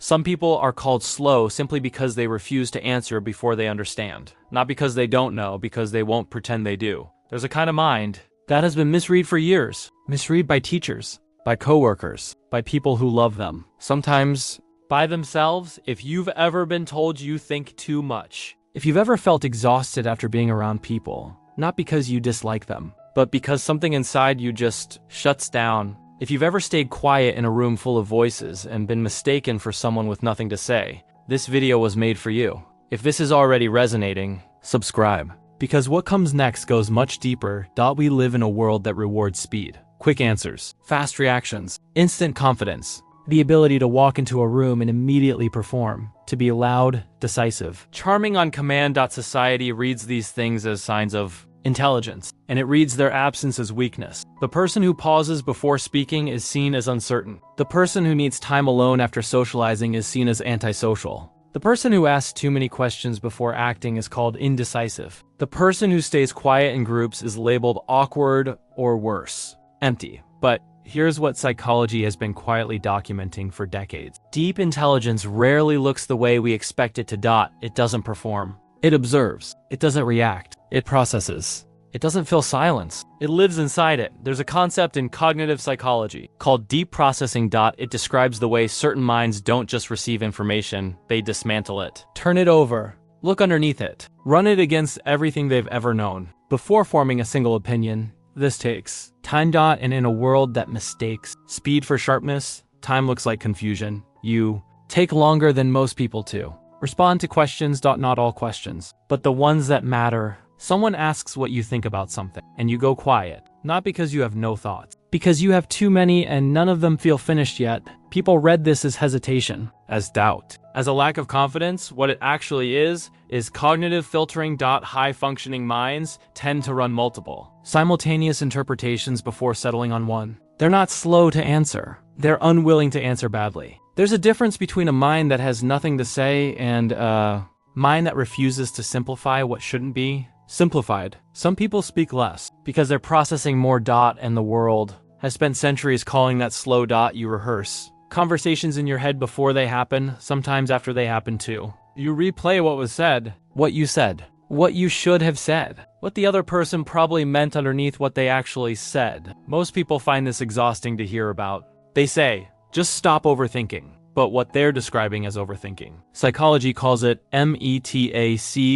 Some people are called slow simply because they refuse to answer before they understand. Not because they don't know, because they won't pretend they do. There's a kind of mind that has been misread for years. Misread by teachers, by coworkers, by people who love them. Sometimes by themselves. If you've ever been told you think too much. If you've ever felt exhausted after being around people, not because you dislike them, but because something inside you just shuts down. If you've ever stayed quiet in a room full of voices and been mistaken for someone with nothing to say, this video was made for you. If this is already resonating, subscribe. Because what comes next goes much deeper. We live in a world that rewards speed, quick answers, fast reactions, instant confidence, the ability to walk into a room and immediately perform, to be loud, decisive, charming on command. Society reads these things as signs of intelligence, and it reads their absence as weakness. The person who pauses before speaking is seen as uncertain. The person who needs time alone after socializing is seen as antisocial. The person who asks too many questions before acting is called indecisive. The person who stays quiet in groups is labeled awkward or worse, empty. But here's what psychology has been quietly documenting for decades. Deep intelligence rarely looks the way we expect it to. It doesn't perform. It observes. It doesn't react. It processes. It doesn't feel silence. It lives inside it. There's a concept in cognitive psychology called deep processing. It describes the way certain minds don't just receive information, they dismantle it. Turn it over. Look underneath it. Run it against everything they've ever known before forming a single opinion. This takes time. And in a world that mistakes speed for sharpness, time looks like confusion. You take longer than most people to respond to questions. Not all questions, but the ones that matter. Someone asks what you think about something, and you go quiet. Not because you have no thoughts, because you have too many and none of them feel finished yet. People read this as hesitation, as doubt, as a lack of confidence. What it actually is cognitive filtering. High-functioning minds tend to run multiple, simultaneous interpretations before settling on one. They're not slow to answer. They're unwilling to answer badly. There's a difference between a mind that has nothing to say and a mind that refuses to simplify what shouldn't be simplified. Some people speak less because they're processing more. And the world has spent centuries calling that slow. You rehearse conversations in your head before they happen, sometimes after they happen too. You replay what was said, what you said, what you should have said, what the other person probably meant underneath what they actually said. Most people find this exhausting to hear about. They say, just stop overthinking. But what they're describing as overthinking, psychology calls it metacognition.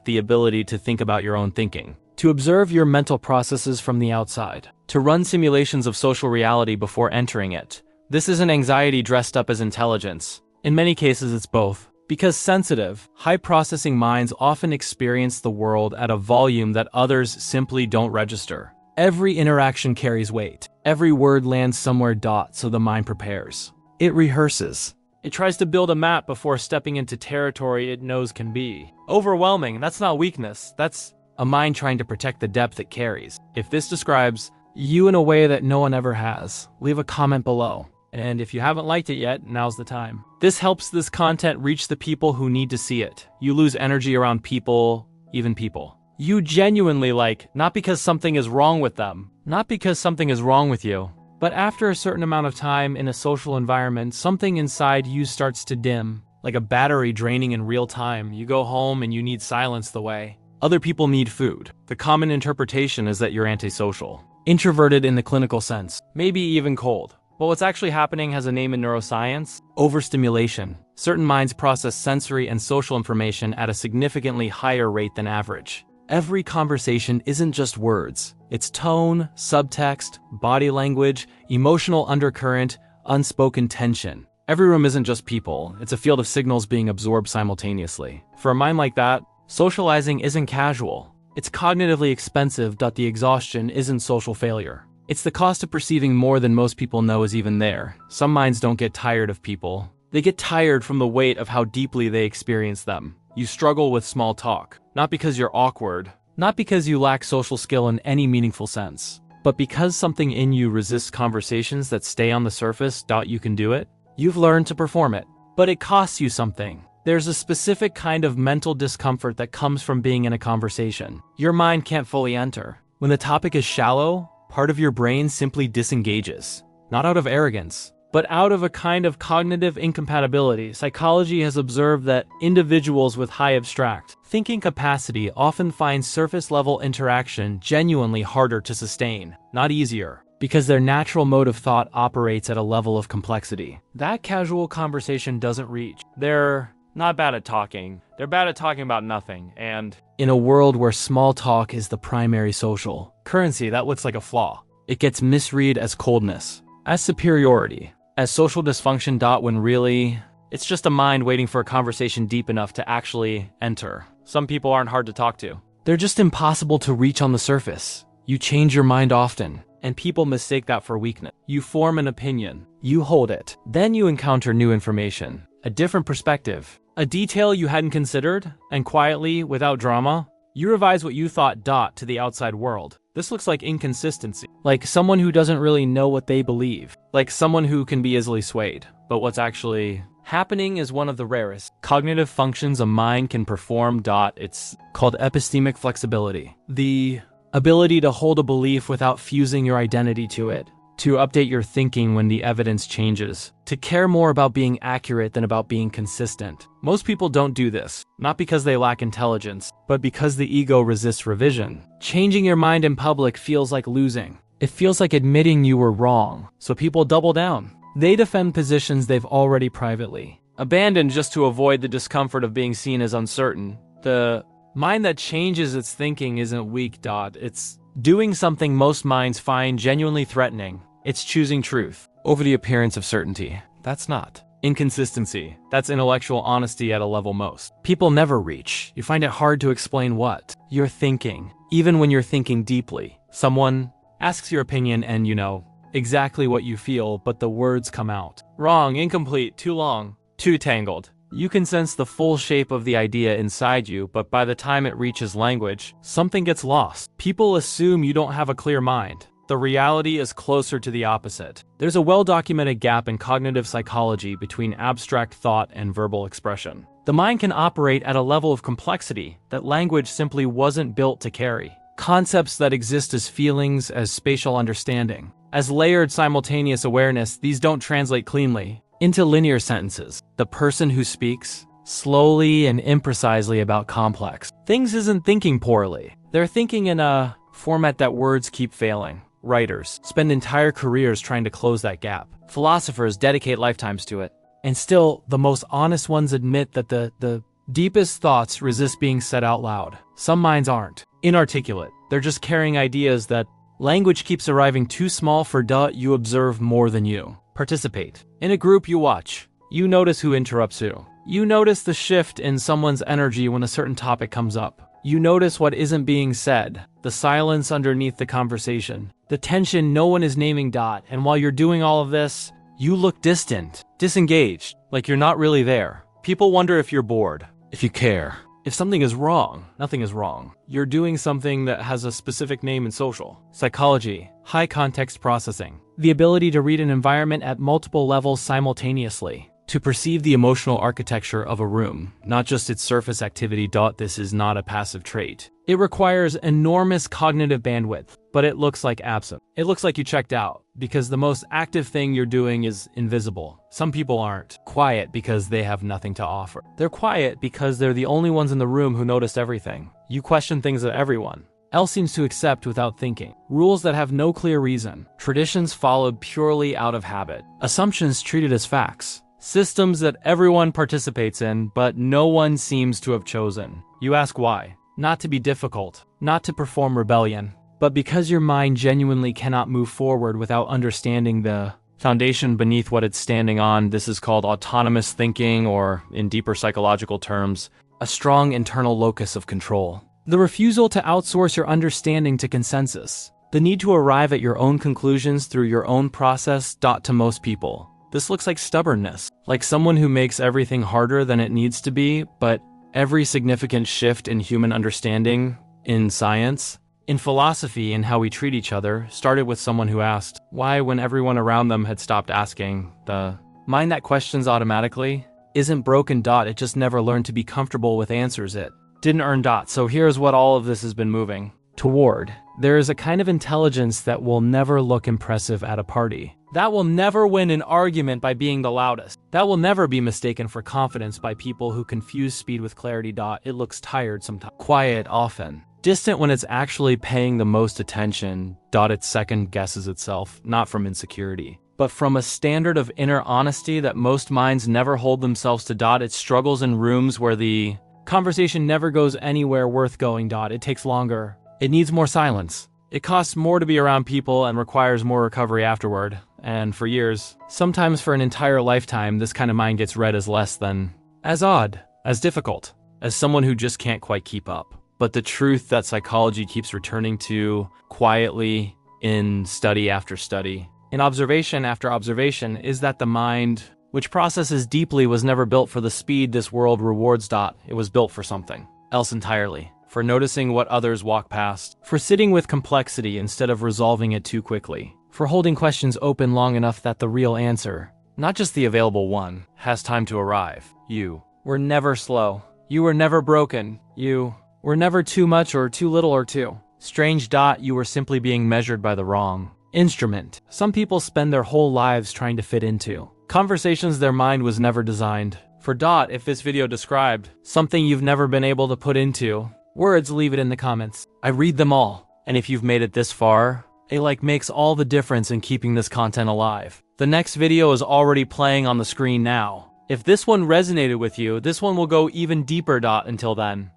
The ability to think about your own thinking, to observe your mental processes from the outside, to run simulations of social reality before entering it. This isn't anxiety dressed up as intelligence. In many cases, it's both. Because sensitive, high-processing minds often experience the world at a volume that others simply don't register. Every interaction carries weight. Every word lands somewhere. So the mind prepares. It rehearses. It tries to build a map before stepping into territory it knows can be overwhelming. That's not weakness. That's a mind trying to protect the depth it carries. If this describes you in a way that no one ever has, leave a comment below. And if you haven't liked it yet, now's the time. This helps this content reach the people who need to see it. You lose energy around people, even people you genuinely like, not because something is wrong with them, not because something is wrong with you, but after a certain amount of time in a social environment, something inside you starts to dim, like a battery draining in real time. You go home and you need silence the way other people need food. The common interpretation is that you're antisocial, introverted in the clinical sense, maybe even cold. But what's actually happening has a name in neuroscience: overstimulation. Certain minds process sensory and social information at a significantly higher rate than average. Every conversation isn't just words. It's tone, subtext, body language, emotional undercurrent, unspoken tension. Every room isn't just people. It's a field of signals being absorbed simultaneously. For a mind like that, socializing isn't casual. It's cognitively expensive. The exhaustion isn't social failure. It's the cost of perceiving more than most people know is even there. Some minds don't get tired of people. They get tired from the weight of how deeply they experience them. You struggle with small talk, not because you're awkward, not because you lack social skill in any meaningful sense, but because something in you resists conversations that stay on the surface. You can do it. You've learned to perform it, but it costs you something. There's a specific kind of mental discomfort that comes from being in a conversation your mind can't fully enter. When the topic is shallow, part of your brain simply disengages, not out of arrogance, But out of a kind of cognitive incompatibility, psychology has observed that individuals with high abstract thinking capacity often find surface-level interaction genuinely harder to sustain, not easier, because their natural mode of thought operates at a level of complexity that casual conversation doesn't reach. They're not bad at talking. They're bad at talking about nothing, and in a world where small talk is the primary social currency, that looks like a flaw. It gets misread as coldness, as superiority, as social dysfunction. When really, it's just a mind waiting for a conversation deep enough to actually enter. Some people aren't hard to talk to. They're just impossible to reach on the surface. You change your mind often, and people mistake that for weakness. You form an opinion, you hold it, then you encounter new information, a different perspective, a detail you hadn't considered, and quietly, without drama, you revise what you thought to the outside world. This looks like inconsistency, like someone who doesn't really know what they believe, like someone who can be easily swayed. But what's actually happening is one of the rarest cognitive functions a mind can perform. It's called epistemic flexibility. The ability to hold a belief without fusing your identity to it, to update your thinking when the evidence changes, to care more about being accurate than about being consistent. Most people don't do this, not because they lack intelligence, but because the ego resists revision. Changing your mind in public feels like losing. It feels like admitting you were wrong, so people double down. They defend positions they've already privately abandoned just to avoid the discomfort of being seen as uncertain. The mind that changes its thinking isn't weak. It's doing something most minds find genuinely threatening. It's choosing truth over the appearance of certainty. That's not inconsistency. That's intellectual honesty at a level most people never reach. You find it hard to explain what you're thinking, even when you're thinking deeply. Someone asks your opinion and you know exactly what you feel, but the words come out wrong, incomplete, too long, too tangled. You can sense the full shape of the idea inside you, but by the time it reaches language, something gets lost. People assume you don't have a clear mind. The reality is closer to the opposite. There's a well-documented gap in cognitive psychology between abstract thought and verbal expression. The mind can operate at a level of complexity that language simply wasn't built to carry. Concepts that exist as feelings, as spatial understanding, as layered simultaneous awareness, these don't translate cleanly into linear sentences. The person who speaks slowly and imprecisely about complex things isn't thinking poorly. They're thinking in a format that words keep failing. Writers spend entire careers trying to close that gap. Philosophers dedicate lifetimes to it. And still, the most honest ones admit that the deepest thoughts resist being said out loud. Some minds aren't inarticulate. They're just carrying ideas that language keeps arriving too small for. You observe more than you participate. In a group you watch, you notice who interrupts who. You notice the shift in someone's energy when a certain topic comes up. You notice what isn't being said, the silence underneath the conversation, the tension no one is naming. And while you're doing all of this, you look distant, disengaged, like you're not really there. People wonder if you're bored, if you care, if something is wrong. Nothing is wrong. You're doing something that has a specific name in social psychology: high context processing. The ability to read an environment at multiple levels simultaneously. To perceive the emotional architecture of a room, not just its surface activity. This is not a passive trait. It requires enormous cognitive bandwidth, but it looks like absent. It looks like you checked out, because the most active thing you're doing is invisible. Some people aren't quiet because they have nothing to offer. They're quiet because they're the only ones in the room who noticed everything. You question things that everyone else seems to accept without thinking. Rules that have no clear reason. Traditions followed purely out of habit. Assumptions treated as facts. Systems that everyone participates in, but no one seems to have chosen. You ask why. Not to be difficult, not to perform rebellion, but because your mind genuinely cannot move forward without understanding the foundation beneath what it's standing on. This is called autonomous thinking, or in deeper psychological terms, a strong internal locus of control. The refusal to outsource your understanding to consensus. The need to arrive at your own conclusions through your own process. To most people, this looks like stubbornness, like someone who makes everything harder than it needs to be. But every significant shift in human understanding, in science, in philosophy, and how we treat each other, started with someone who asked why when everyone around them had stopped asking. The mind that questions automatically isn't broken. It just never learned to be comfortable with answers it didn't earn. So here's what all of this has been moving toward. There is a kind of intelligence that will never look impressive at a party. That will never win an argument by being the loudest. That will never be mistaken for confidence by people who confuse speed with clarity. It looks tired sometimes, quiet often, distant when it's actually paying the most attention. It second guesses itself, not from insecurity, but from a standard of inner honesty that most minds never hold themselves to. It struggles in rooms where the conversation never goes anywhere worth going. It takes longer. It needs more silence. It costs more to be around people and requires more recovery afterward. And for years, sometimes for an entire lifetime, this kind of mind gets read as less than, as odd, as difficult, as someone who just can't quite keep up. But the truth that psychology keeps returning to quietly in study after study, in observation after observation, is that the mind, which processes deeply, was never built for the speed this world rewards. It was built for something else entirely. For noticing what others walk past, for sitting with complexity instead of resolving it too quickly, for holding questions open long enough that the real answer, not just the available one, has time to arrive. You were never slow. You were never broken. You were never too much or too little or too strange. You were simply being measured by the wrong instrument. Some people spend their whole lives trying to fit into conversations their mind was never designed for. If this video described something you've never been able to put into words, leave it in the comments. I read them all. And if you've made it this far, a like makes all the difference in keeping this content alive. The next video is already playing on the screen now. If this one resonated with you, this one will go even deeper. Until then.